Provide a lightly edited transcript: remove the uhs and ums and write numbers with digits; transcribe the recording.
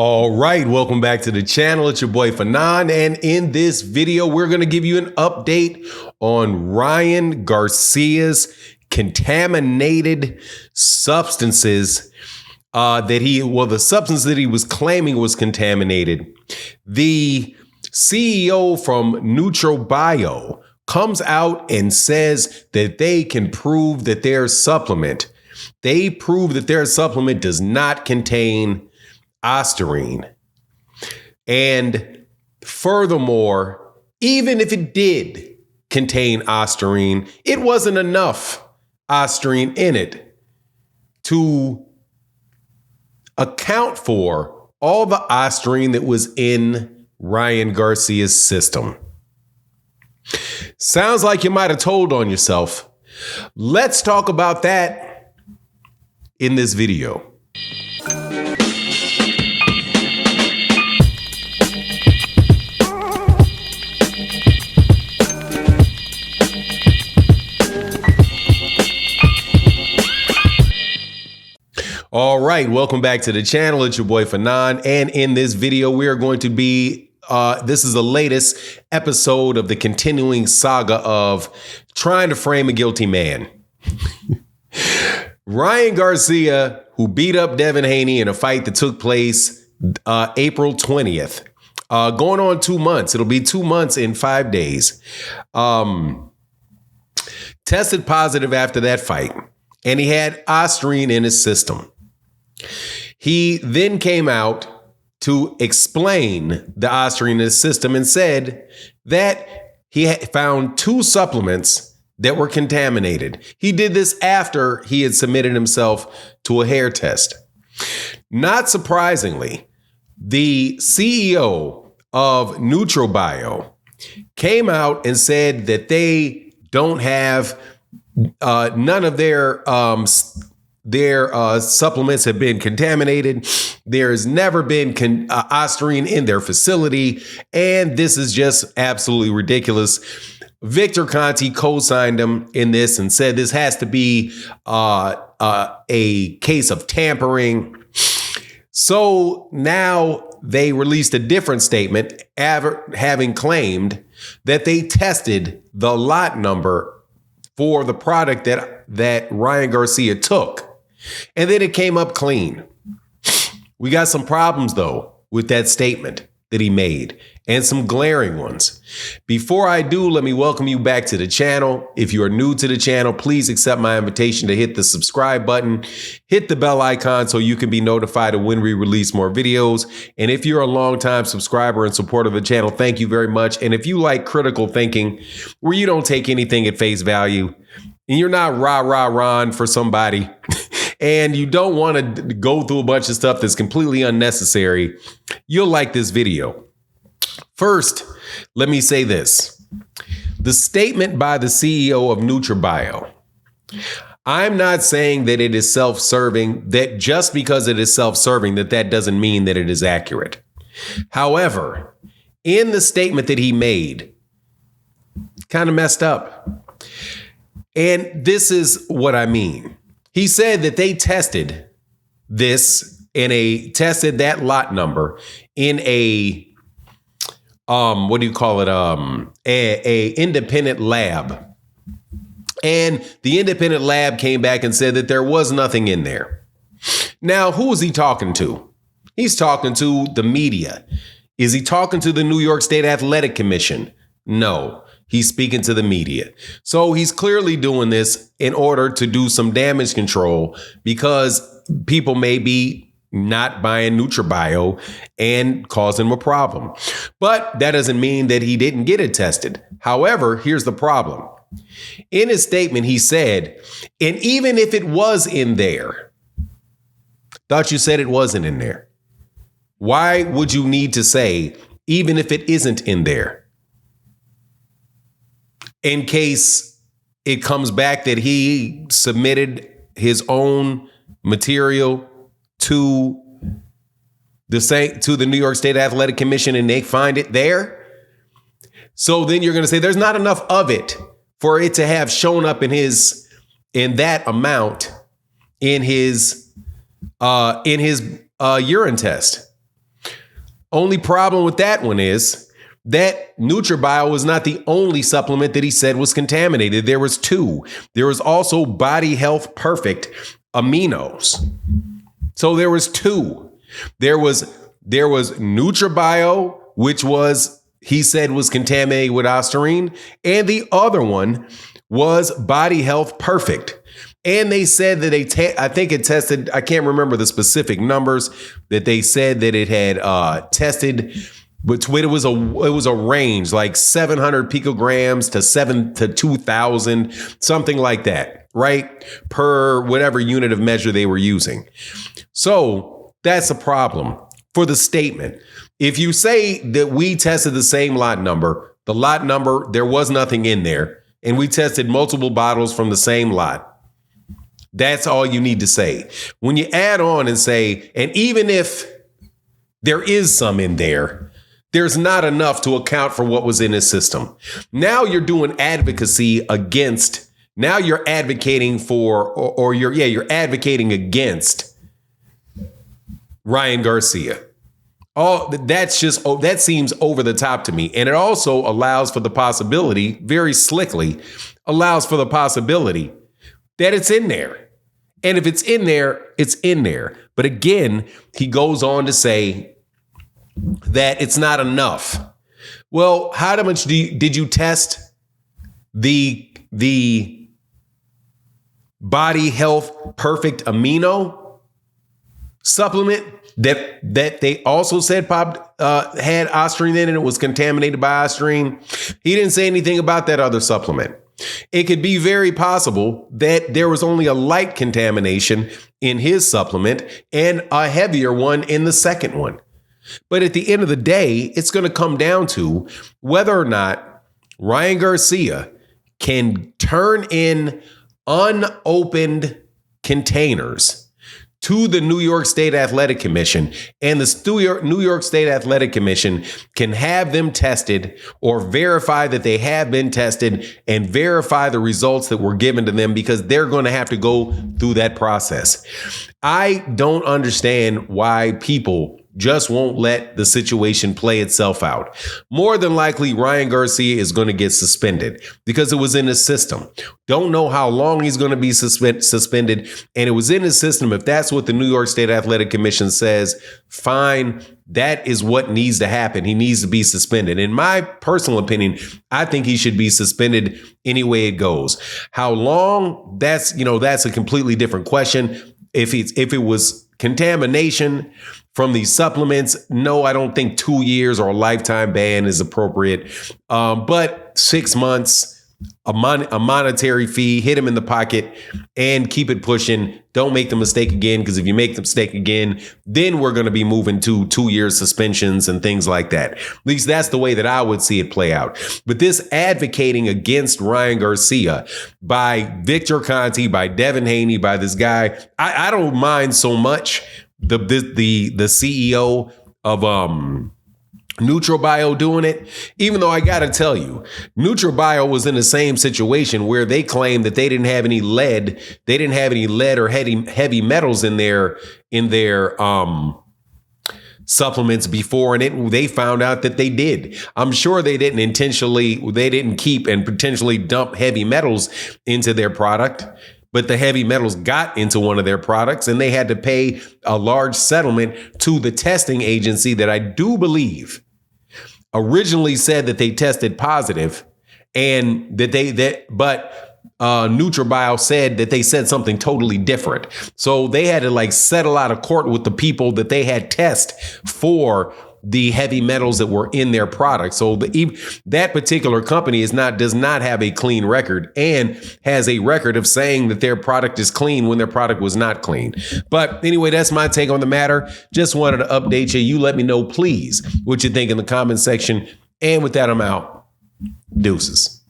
All right, welcome back to the channel. It's your boy Fanon, and in this video, we're going to give you an update on Ryan Garcia's contaminated substances the substance that he was claiming was contaminated. The CEO from Neutral Bio comes out and says that they can prove that their supplement does not contain ostarine. And furthermore, even if it did contain ostarine, it wasn't enough ostarine in it to account for all the ostarine that was in Ryan Garcia's system. Sounds like you might have told on yourself. Let's talk about that in this video. All right, welcome back to the channel. It's your boy Fanon, and in this video, we are going to be, this is the latest episode of the continuing saga of trying to frame a guilty man. Ryan Garcia, who beat up Devin Haney in a fight that took place April 20th, going on 2 months. It'll be 2 months in 5 days. Tested positive after that fight, and he had ostarine in his system. He then came out to explain the ostarine in his system and said that he had found 2 supplements that were contaminated. He did this after he had submitted himself to a hair test. Not surprisingly, the CEO of Neutral Bio came out and said that they don't have none of their supplements have been contaminated. There's never been ostarine in their facility, and this is just absolutely ridiculous. Victor Conti co-signed him in this and said this has to be a case of tampering. So now they released a different statement, having claimed that they tested the lot number for the product that Ryan Garcia took. And then it came up clean. We got some problems, though, with that statement that he made, and some glaring ones. Before I do, let me welcome you back to the channel. If you are new to the channel, please accept my invitation to hit the subscribe button, hit the bell icon so you can be notified of when we release more videos. And if you're a longtime subscriber and supporter of the channel, thank you very much. And if you like critical thinking, where you don't take anything at face value, and you're not rah-rah-rah for somebody, and you don't want to go through a bunch of stuff that's completely unnecessary, you'll like this video. First, let me say this. The statement by the CEO of NutraBio. I'm not saying that it is self-serving, that just because it is self-serving, that doesn't mean that it is accurate. However, in the statement that he made, kind of messed up. And this is what I mean. He said that they tested tested that lot number in a independent lab. And the independent lab came back and said that there was nothing in there. Now, who is he talking to? He's talking to the media. Is he talking to the New York State Athletic Commission? No. He's speaking to the media. So he's clearly doing this in order to do some damage control, because people may be not buying NutraBio and causing him a problem. But that doesn't mean that he didn't get it tested. However, here's the problem. In his statement, he said, and even if it was in there, thought you said it wasn't in there. Why would you need to say, even if it isn't in there? In case it comes back that he submitted his own material to the New York State Athletic Commission and they find it there. So then you're going to say there's not enough of it for it to have shown up in that amount in his urine test. Only problem with that one is that NutraBio was not the only supplement that he said was contaminated. There was two. There was also Body Health Perfect aminos. So there was two. There was NutraBio, which was, he said, was contaminated with ostarine, and the other one was Body Health Perfect. And they said that I think it tested, I can't remember the specific numbers, that they said that it had tested, but it was a range like 700 picograms to 2,000, something like that, right? Per whatever unit of measure they were using. So that's a problem for the statement. If you say that we tested the same lot number, there was nothing in there, and we tested multiple bottles from the same lot, that's all you need to say. When you add on and say, and even if there is some in there, there's not enough to account for what was in his system. Now you're doing advocacy against, now you're advocating for, or you're advocating against Ryan Garcia. That seems over the top to me. And it also allows for the possibility, very slickly, allows for the possibility that it's in there. And if it's in there, it's in there. But again, he goes on to say that it's not enough. Well, how much did you test the Body Health Perfect amino supplement that they also said had ostarine in it and it was contaminated by ostarine? He didn't say anything about that other supplement. It could be very possible that there was only a light contamination in his supplement and a heavier one in the second one. But at the end of the day, it's going to come down to whether or not Ryan Garcia can turn in unopened containers to the New York State Athletic Commission, and the New York State Athletic Commission can have them tested or verify that they have been tested and verify the results that were given to them, because they're going to have to go through that process. I don't understand why people just won't let the situation play itself out. More than likely, Ryan Garcia is going to get suspended because it was in his system. Don't know how long he's going to be suspended. And it was in his system. If that's what the New York State Athletic Commission says, fine. That is what needs to happen. He needs to be suspended. In my personal opinion, I think he should be suspended any way it goes. How long? That's a completely different question. If it was contamination from these supplements, no, I don't think 2 years or a lifetime ban is appropriate. But 6 months, a monetary fee, hit him in the pocket and keep it pushing. Don't make the mistake again, because if you make the mistake again, then we're going to be moving to 2 year suspensions and things like that. At least that's the way that I would see it play out. But this advocating against Ryan Garcia by Victor Conte, by Devin Haney, by this guy, I don't mind so much the CEO of NutraBio doing it, even though I got to tell you, NutraBio was in the same situation where they claimed that they didn't have any lead. They didn't have any lead or heavy metals in their supplements before, and they found out that they did. I'm sure they didn't keep and potentially dump heavy metals into their product, but the heavy metals got into one of their products, and they had to pay a large settlement to the testing agency that I do believe originally said that they tested positive, and but NutraBio said that they said something totally different. So they had to settle out of court with the people that they had test for the heavy metals that were in their product. So that particular company does not have a clean record, and has a record of saying that their product is clean when their product was not clean. But anyway, that's my take on the matter. Just wanted to update you. You let me know, please, what you think in the comment section. And with that, I'm out. Deuces.